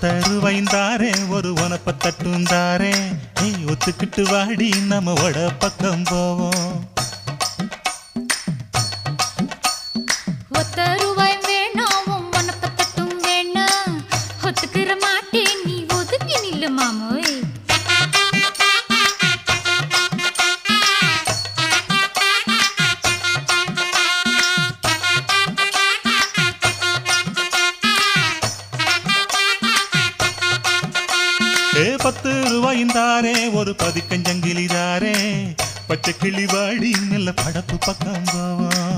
ஒத்தருவைந்தாரே ஒரு உனப்ப தட்டுந்தாரே ஒத்துக்கிட்டு வாடி நம்ம வட பக்கம் போவோம். ஒத்தருவாய் வேணாம் உனப்ப தட்டும் வேணாம் ஒத்துக்கிற மாட்டேன் நீ ஒதுங்கி நில்லு மாமோய். ₹10 ஒரு பதிக்கஞ்சங்கிலிதாரே பச்சை கிளி வாடி நல்ல படப்பு பக்கம் போவோம்.